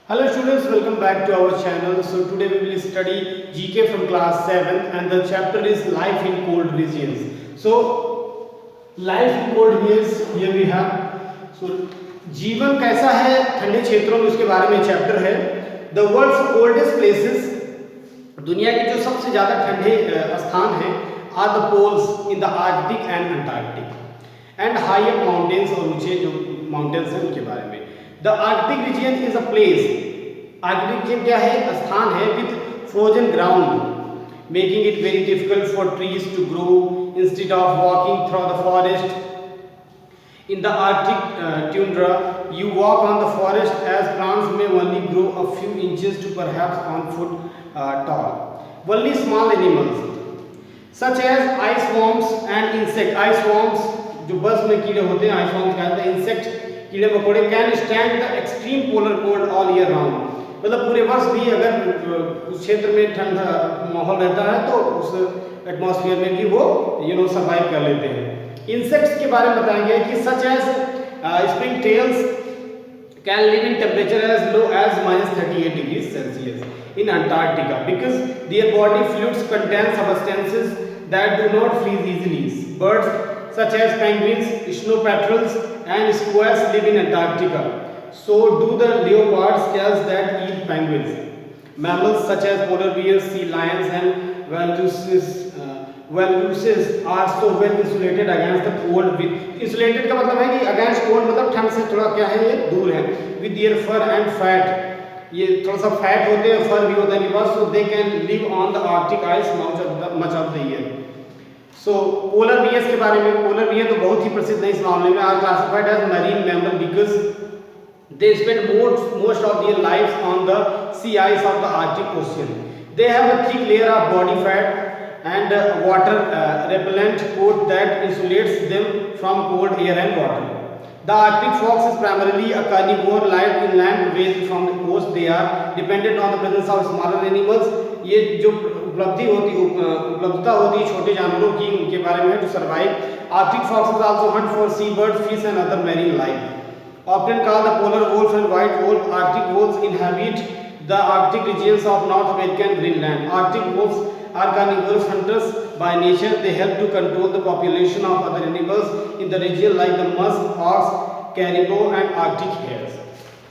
Hello students, welcome back to our channel. So today we will study GK from class 7 and the chapter is life in cold regions. So life in cold regions here we have. So जीवन कैसा है ठंडे क्षेत्रों में उसके बारे में chapter है. The world's coldest places, दुनिया के जो सबसे ज़्यादा ठंडे स्थान हैं are the poles in the Arctic and Antarctic and higher mountains और ऊंचे जो mountains हैं उनके बारे में. The Arctic region is a place. Arctic region क्या है? स्थान है with frozen ground, making it very difficult for trees to grow. Instead of walking through the forest in the Arctic tundra, you walk on the forest as plants may only grow a few inches to perhaps 1 foot tall. Only small animals such as ice worms and insect. Ice worms जो बर्फ में कीड़े होते हैं, ice worms कहते हैं, insect कीड़े मकोड़े can stand the extreme polar cold all year round. मतलब पूरे वर्ष भी अगर उस क्षेत्र में ठंडा माहौल रहता है तो उस एटमॉस्फेयर में भी वो सर्वाइव कर लेते हैं. इंसेक्ट्स के बारे में बताएंगे कि such as spring tails can live in temperature as low as -38 degree Celsius in Antarctica because their body fluids contain substances that do not freeze easily. Birds such as penguins, snow petrels and squaws live in Antarctica. So do the leopards that eat penguins. Mammals such as polar bears, sea lions and walruses are so well insulated against the cold. With insulated का मतलब है कि against cold मतलब ठंड से थोड़ा क्या है, ये दूर है. With their fur and fat, ये थोड़ा सा फैट होते हैं, फर भी होता है इनके पास, so they can live on the Arctic ice much of the year. So polar bears के बारे में, पोलर बियर तो बहुत ही प्रसिद्ध है इस मामले में. Are classified as marine mammal because they spend most of their lives on the sea ice of the Arctic ocean. They have a thick layer of body fat and water repellent coat that insulates them from cold air and water. The Arctic fox is primarily a carnivore, live inland raised from the coast. They are dependent on the presence of smaller animals. ये जो उपलब्धता होती है छोटे जानवरों की, उनके बारे में to survive. Arctic foxes also hunt for sea bird, fish and other marine life. Often called the polar wolf and white wolf. Arctic wolves inhabit the Arctic regions of North America and Greenland. Arctic wolves are carnivorous hunters by nature. They help to control the population of other animals in the region like the musk, ox, caribou and Arctic hares.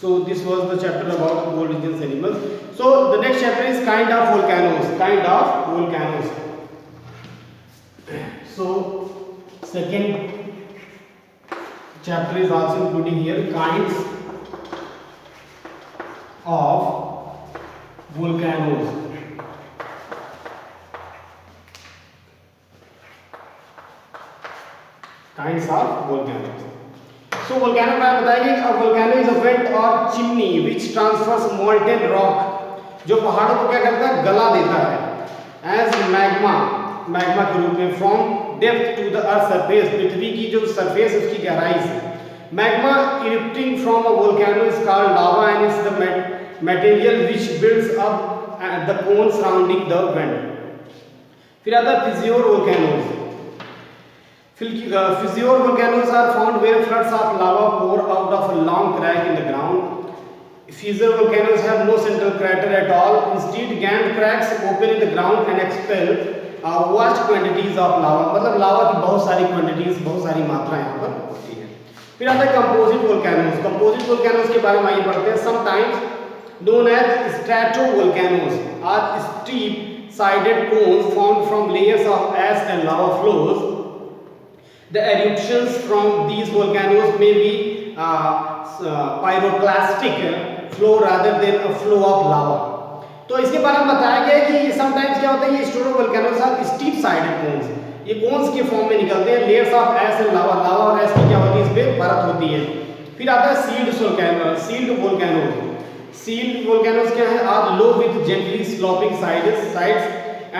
So this was the chapter about cold regions animals. So the next chapter is kind of volcanoes. So second chapter is also including here kinds of volcanoes. Kinds of volcanoes. So volcano का बताएंगे कि a volcano is a vent or chimney which transfers molten rock, जो पहाड़ों को क्या करता है, गला देता है, as magma के रूप में from depth to the earth surface, पृथ्वी की जो सरफेस है उसकी गहराई से. Magma erupting from a volcano is called lava and it's the material which builds up the cone surrounding the vent. फिर आता है fissure volcanoes. Fissure volcanoes are found where floods of lava pour out of a long crack in the ground. Fissure volcanoes have no central crater at all. Instead, ganned cracks open in the ground and expel vast quantities of lava. मतलब लावा की बहुत सारी quantities, बहुत सारी मात्रा यहाँ पर होती है. फिर आता है composite volcanoes. Composite volcanoes के बारे में आइए पढ़ते हैं. Sometimes known as stratovolcanoes are steep-sided cones formed from layers of ash and lava flows. The eruptions from these volcanoes may be pyroclastic flow rather than a flow of lava. तो इसके बारे में बताया गया है कि sometimes क्या होता है, ये stratovolcanoes are steep sided cones. ये cones के फॉर्म में निकलते हैं. layers of ash and lava, लावा और ash की क्या होती है, इस पे परत होती है. फिर आता है sealed volcanoes. Sealed volcanoes क्या है, are low with gently sloping sides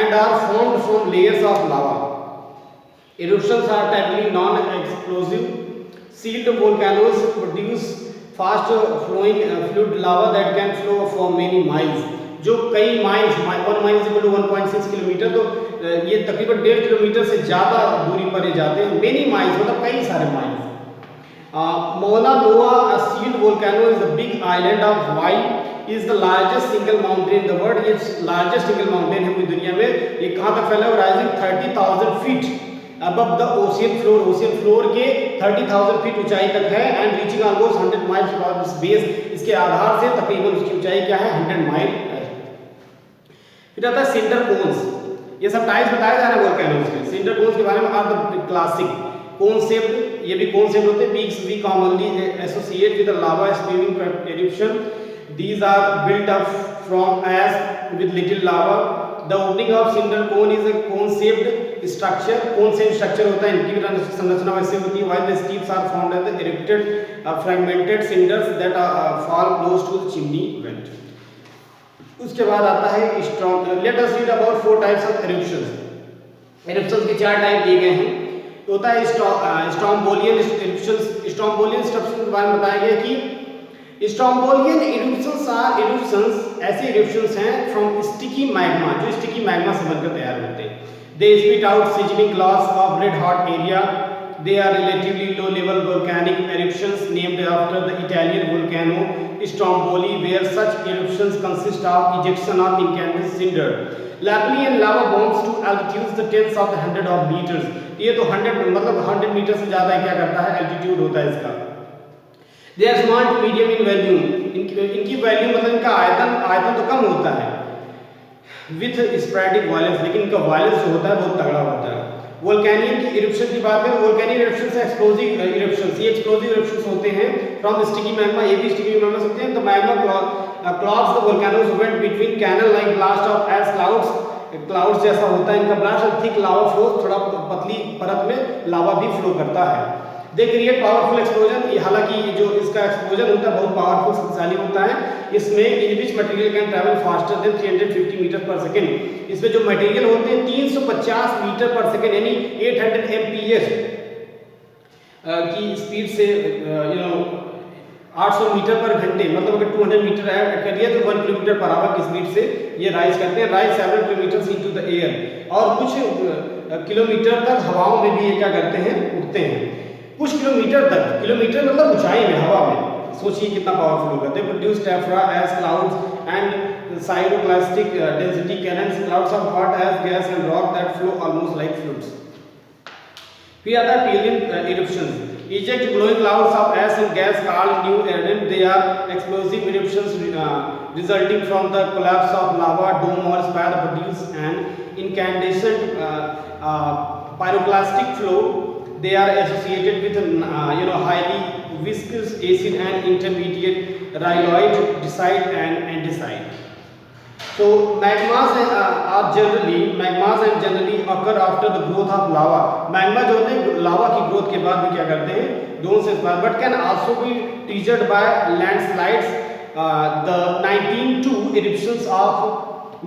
and are formed from layers of lava. Eruptions are typically non-explosive. Sealed volcanoes produce fast flowing fluid lava that can flow for many miles. जो कई miles, 1 mile equal to 1.6 kilometre, तो ये तकरीबन 1.5 kilometre से ज़्यादा दूरी पर जाते हैं. मेनी माइल्स मतलब कई सारे miles. Mauna Loa, a sealed volcano, is a big island of Hawaii is the largest single mountain in the world, ये लार्जेस्ट सिंगल माउंटेन है पूरी दुनिया में। ये कहाँ तक फैला है? Rising 30,000 feet above the ocean floor, ocean floor के 30,000 फीट ऊंचाई तक है। And reaching almost 100 miles from its base, इसके आधार से तकरीबन उसकी ऊंचाई क्या है? 100 माइल है। फिर आता है सिंडर कोन्स, ये सब टाइप्स बताया जा रहा है वोल्केनोस के। सिंडर कोन्स के बारे में आर द क्लासिक कॉन्सेप्ट, ये भी कॉन्सेप्ट होते हैं। Peaks we commonly associate with the lava spewing eruption, these are built up from ash with little lava. The opening of cinder cone is a concept structure, concept structure होता है, इनकी संरचना वैसे होती है। While the steeps are found at the erected fragmented cinders that fall close to the chimney vent. उसके बाद आता है strong. Let us read about 4 types of एरप्शंस। एरप्शंस के 4 टाइप दिए गए हैं। तो होता है स्ट्रोम्बोलियन एरप्शंस। स्ट्रोम्बोलियन एरप्शंस के बारे में बताया गया कि स्ट्रोम्बोलियन एरप्शंस आर एरप्शंस, ऐसे एरप्शंस हैं फ्रॉम स्टिकी मैग्मा, जो स्टिकी मैग्मा से बनकर तैयार होते हैं। They spit out sizzling clouds of red hot area. They are relatively low level volcanic eruptions named after the Italian volcano Stromboli, where such eruptions consist of ejection of incandescent cinder, lapilli and lava bombs to altitudes the tens of the hundred of meters. ये तो 100 मतलब 100 metre से ज्यादा क्या करता है? Altitude होता है इसका। They are small to medium in value. इनकी वैल्यू मतलब इनका आयतन तो कम होता है विथ स्प्रैडिक वायलेंस, लेकिन इनका वायलेंस जो होता है बहुत तगड़ा होता है। वोल्केनियन की इरप्शन की बात करें, वोल्केनिक इरप्शन से एक्सप्लोजिव इरप्शंस, ये एक्सप्लोजिव इरप्शंस होते हैं फ्रॉम स्टिकी मैग्मा, ये भी स्टिकी मैग्मा होते हैं। The magma clogs the volcano's vent between canal like blast of ash clouds, clouds जैसा होता है इनका ब्लास्ट, और थिक लावा फ्लो, थोड़ा पतली परत में लावा भी फ्लो करता है। दे क्रिएट पावरफुल एक्सप्लोजन, हालांकि जो इसका एक्सप्लोजन होता है बहुत पावरफुल शक्तिशाली होता है। इसमें in which material can travel faster than 350 metre per second, इसमें जो मटेरियल होते हैं 350 मीटर पर सेकंड यानी 800 एमपीएस की स्पीड से 800 मीटर पर घंटे, मतलब अगर 200 मीटर ऐड करिए तो 1 किलोमीटर पर आवर की स्पीड से ये राइज करते हैं। Rise 7 kilometre into the air, और कुछ किलोमीटर तक हवाओं में भी ये क्या करते हैं? उड़ते हैं कुछ किलोमीटर तक। किलोमीटर मतलब ऊंचाई में, हवा में, सोचिए कितना पावरफुल होगा। They produce tephra as clouds and pyroclastic density cannons, clouds of hot ash gas and rock that flow almost like fluids. फिर आता है Plinian eruptions, eject glowing clouds of ash and gas called new ardent. They are explosive eruptions resulting from the collapse of lava dome or spire produce an incandescent pyroclastic flow. They are associated with highly viscous acid and intermediate rhyolite, dicite and andesite. So magmas and generally occur after the growth of lava. Magma जो होते हैं लावा की growth के बाद भी क्या करते हैं? दोनों से inspired, but can also be triggered by landslides. The 1902 eruptions of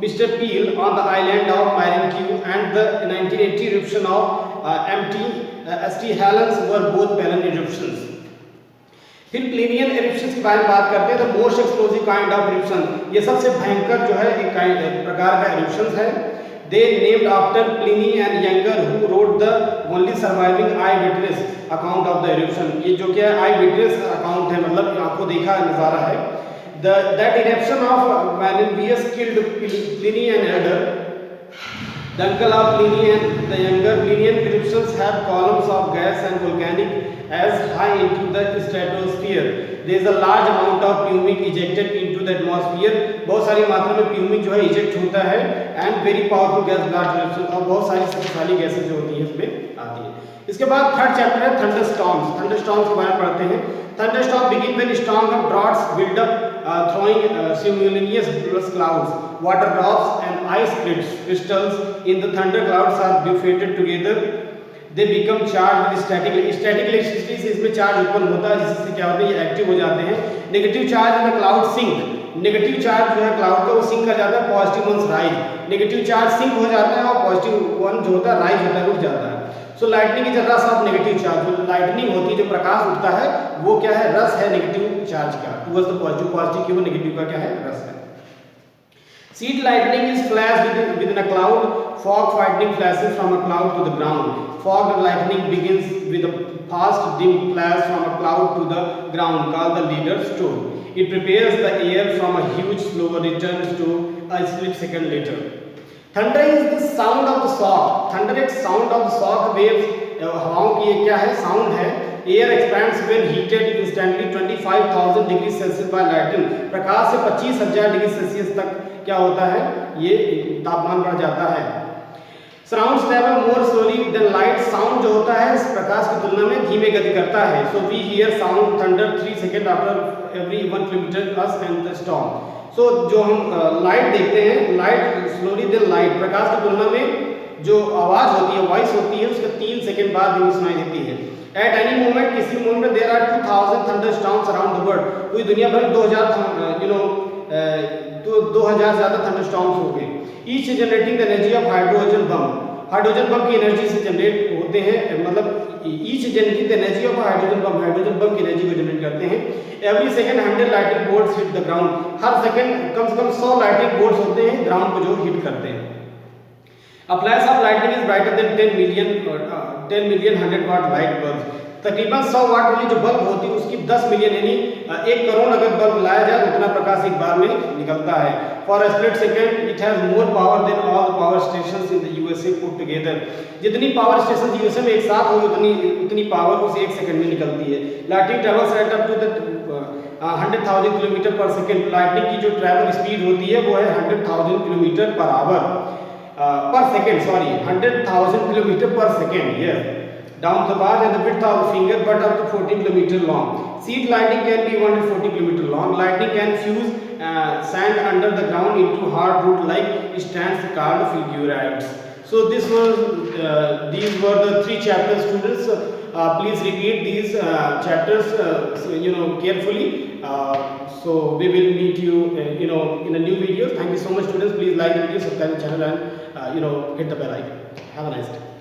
Mr. Peel on the island of Marinque and the 1980 eruption of St. Helens were both Palin eruptions. फिर प्लिनियन एरप्शंस की बारे में बात करते हैं। The most explosive kind of eruption, ये सबसे भयंकर जो है एक प्रकार का एरप्शंस है। They named after Pliny and younger who wrote the only surviving I witness account of the eruption. ये जो क्या है? आई विटनेस अकाउंट है, मतलब आंखों देखा नजारा है। That eruption of Vesuvius killed Pliny and elder, the uncle of Pliny and the younger. Plinian eruptions have columns of gas and volcanic as high into the stratosphere. There is a large amount of pumic ejected into the atmosphere. बहुत सारी मात्रा में pumic जो है eject होता है and very powerful gas blast eruption, और बहुत सारी शक्तिशाली गैसें जो होती हैं इसमें आती है। इसके बाद थर्ड चैप्टर है थंडरस्टॉर्म्स। थंडरस्टॉर्म्स के बारे में पढ़ते हैं। Thunderstorm begin when strong droughts build up throwing simultaneous clouds, water drops and ice crystals in the thunder clouds are buffeted together. They become charged with static electricity से इसमें charge उत्पन्न होता है, जिससे क्या होता है? ये एक्टिव हो जाते हैं। Negative charge in the cloud sink, negative charge जो है क्लाउड का वो सिंक कर जाता है, positive ones rise. Negative charge sink हो जाता है और पॉजिटिव वन जो होता है राइज होता है, उठ जाता है। सो लाइटनिंग इज अ रस ऑफ नेगेटिव चार्ज, जो लाइटनिंग होती है, जो प्रकाश उठता है, वो क्या है? रस है नेगेटिव चार्ज का, टुवर्ड्स द पॉजिटिव, पॉजिटिव की वो नेगेटिव का क्या है? रस है। Seed lightning is flashed within a cloud. Fog lightning flashes from a cloud to the ground. Fog lightning begins with a fast dim flash from a cloud to the ground, called the leader storm. It prepares the air from a huge flow and returns to a split second later. Thunder is the sound of the shock. Thunder एक sound of the shock waves, हवाओं की ये क्या है, sound है. Air expands when heated instantly 25,000 degree Celsius by lightning. प्रकाश से 25,000 degree Celsius तक क्या होता है, ये तापमान बढ़ जाता है. Sounds travel more slowly than light. Sound जो होता है इस प्रकाश की तुलना में धीमे गति करता है. So we hear sound thunder 3 seconds after every 1 kilometer us and the storm. So जो हम लाइट देखते हैं, लाइट स्लोली देन लाइट, प्रकाश की तुलना में जो आवाज होती है, वॉइस होती है, उसका 3 सेकंड बाद हमें सुनाई देती है. At any moment, किसी मोमेंट में there are 2,000 thunderstorms around the world. पूरी दुनिया भर में 2000 ज्यादा थंडरस्टॉर्म्स हो गए. Each generating the energy of hydrogen bomb. Hydrogen bomb की एनर्जी से जनरेट होते हैं, मतलब each generating the energy of hydrogen bomb की एनर्जी को जनरेट करते हैं. Every second 100 lightning bolts hit the ground. हर सेकंड कम से कम 100 लाइटनिंग बोल्ट्स होते हैं ग्राउंड को जो हिट करते हैं. A flash of lightning is brighter than 10 million 100 watt light bulbs. तकरीबन 100 वाट वाली जो बल्ब होती है उसकी 10 मिलियन यानी 1 करोड़ अगर बल्ब लाया जाए तो उतना प्रकाश एक बार में निकलता है. For a split second it has more power than all the power stations in the USA put together. जितनी पावर स्टेशन यूएसए में एक साथ होगी उतनी पावर उस 1 सेकंड में निकलती है. Lightning travels at up to the 100,000 kilometre per second. Lightning की जो ट्रैवल स्पीड होती है वो है 100,000 kilometre per hour per second, sorry, 100,000 kilometer per second. Yes, down the bar and the width of the finger, but up to 14 kilometer long. Seed lightning can be 140 kilometer long. Lightning can fuse sand under the ground into hard wood like stands called figurites. So these were the 3 chapters, students. Please repeat these chapters, carefully. So we will meet you, in a new video. Thank you so much, students. Please like the video, subscribe the channel, and hit the bell icon. Have a nice day.